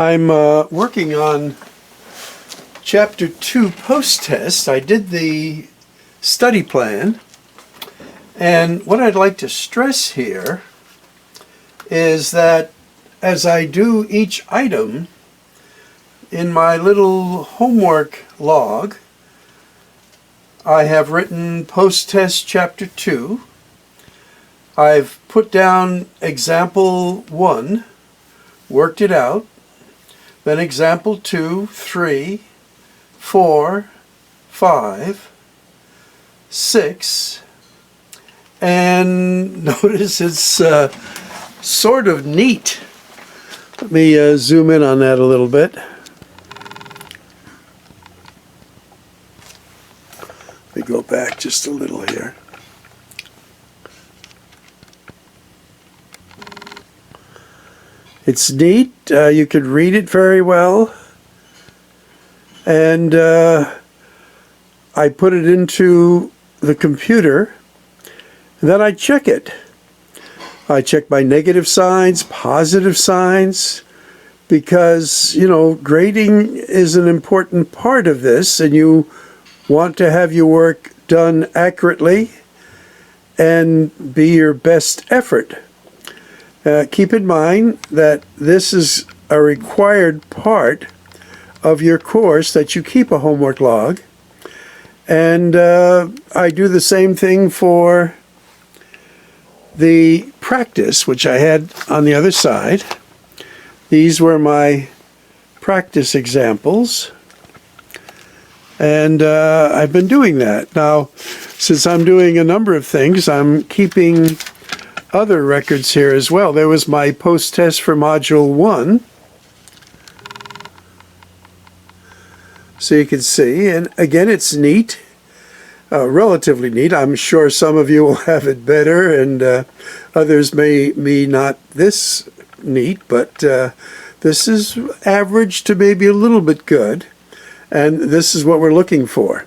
I'm working on Chapter 2 post-test. I did the study plan, and what I'd like to stress here is that as I do each item in my little homework log, I have written post-test Chapter 2. I've put down example 1, worked it out, then example 2, 3, 4, 5, 6, and notice it's sort of neat. Let me zoom in on that a little bit. Let me go back just a little here. It's neat. You could read it very well. And I put it into the computer, and then I check it. I check my negative signs, positive signs, because, grading is an important part of this, and you want to have your work done accurately and be your best effort. Keep in mind that this is a required part of your course, that you keep a homework log. And I do the same thing for the practice, which I had on the other side. These were my practice examples. And I've been doing that. Now, since I'm doing a number of things, I'm keeping other records here as well. There was my post-test for Module 1. So you can see, and again, it's neat, relatively neat. I'm sure some of you will have it better, and others may not this neat, but this is average to maybe a little bit good, and this is what we're looking for.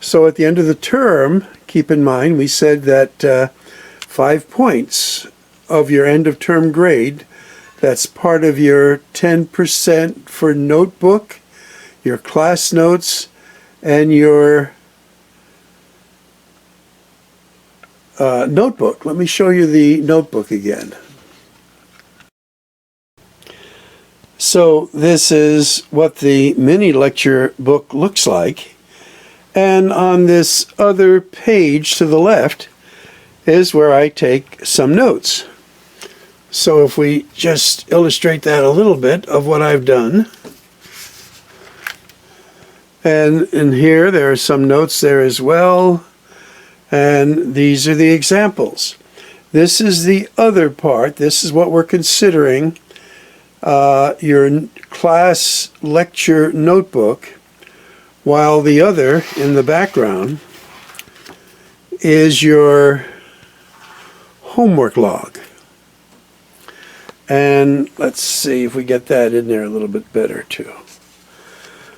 So at the end of the term, keep in mind, we said that 5 points of your end of term grade, that's part of your 10% for notebook, your class notes, and your notebook. Let me show you the notebook again. So this is what the mini lecture book looks like. And on this other page to the left is where I take some notes. So if we just illustrate that a little bit of what I've done. And in here, there are some notes there as well. And these are the examples. This is the other part. This is what we're considering your class lecture notebook, while the other in the background is your homework log. And let's see if we get that in there a little bit better too.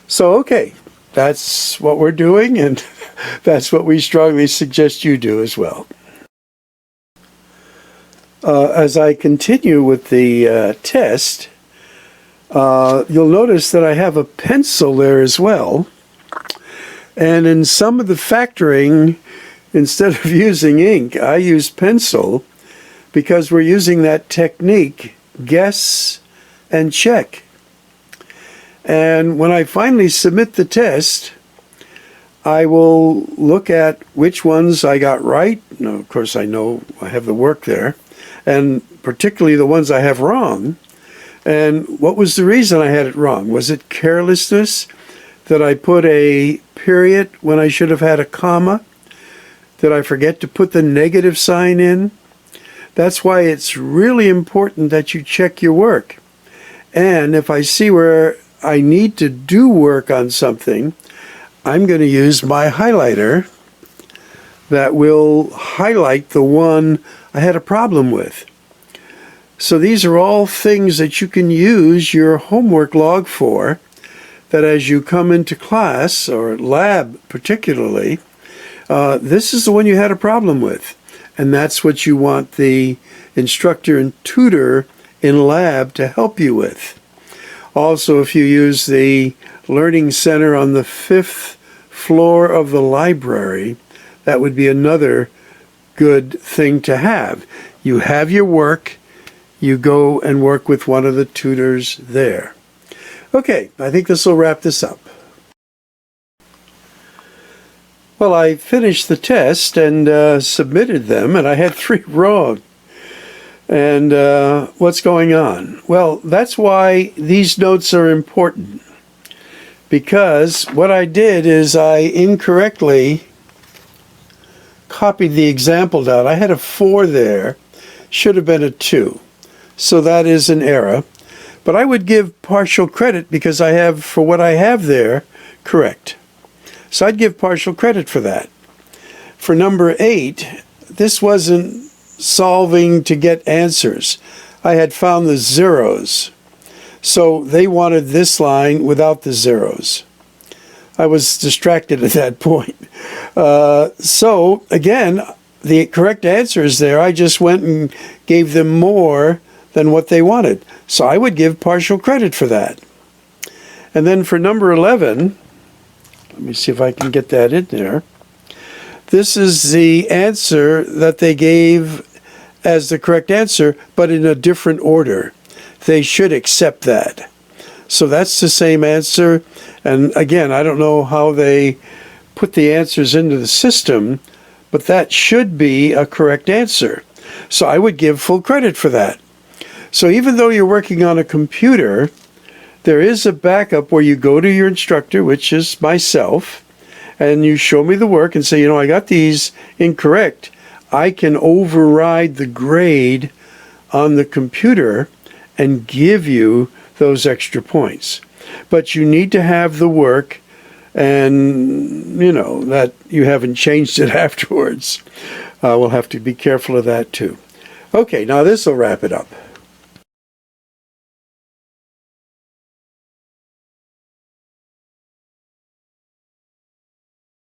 So, okay. That's what we're doing, and that's what we strongly suggest you do as well. As I continue with the test, you'll notice that I have a pencil there as well. And in some of the factoring, instead of using ink, I use pencil because we're using that technique, guess and check. And when I finally submit the test, I will look at which ones I got right. Now, of course, I know I have the work there, and particularly the ones I have wrong. And what was the reason I had it wrong? Was it carelessness? Did I put a period when I should have had a comma? Did I forget to put the negative sign in? That's why it's really important that you check your work. And if I see where I need to do work on something, I'm going to use my highlighter that will highlight the one I had a problem with. So these are all things that you can use your homework log for, that as you come into class, or lab particularly, this is the one you had a problem with. And that's what you want the instructor and tutor in lab to help you with. Also, if you use the Learning Center on the 5th floor of the library, that would be another good thing to have. You have your work, you go and work with one of the tutors there. Okay, I think this will wrap this up. Well, I finished the test and submitted them, and I had 3 wrong. And what's going on? Well, that's why these notes are important. Because what I did is I incorrectly copied the example down. I had a 4 there, should have been a 2. So that is an error. But I would give partial credit because I have, for what I have there, correct. So I'd give partial credit for that. For number 8, this wasn't solving to get answers. I had found the zeros. So they wanted this line without the zeros. I was distracted at that point. So again, the correct answer is there. I just went and gave them more than what they wanted. So I would give partial credit for that. And then for number 11, let me see if I can get that in there. This is the answer that they gave as the correct answer, but in a different order. They should accept that. So that's the same answer. And again, I don't know how they put the answers into the system, but that should be a correct answer. So I would give full credit for that. So even though you're working on a computer, there is a backup where you go to your instructor, which is myself, and you show me the work and say, I got these incorrect. I can override the grade on the computer and give you those extra points. But you need to have the work and, that you haven't changed it afterwards. We'll have to be careful of that too. Okay, now this will wrap it up.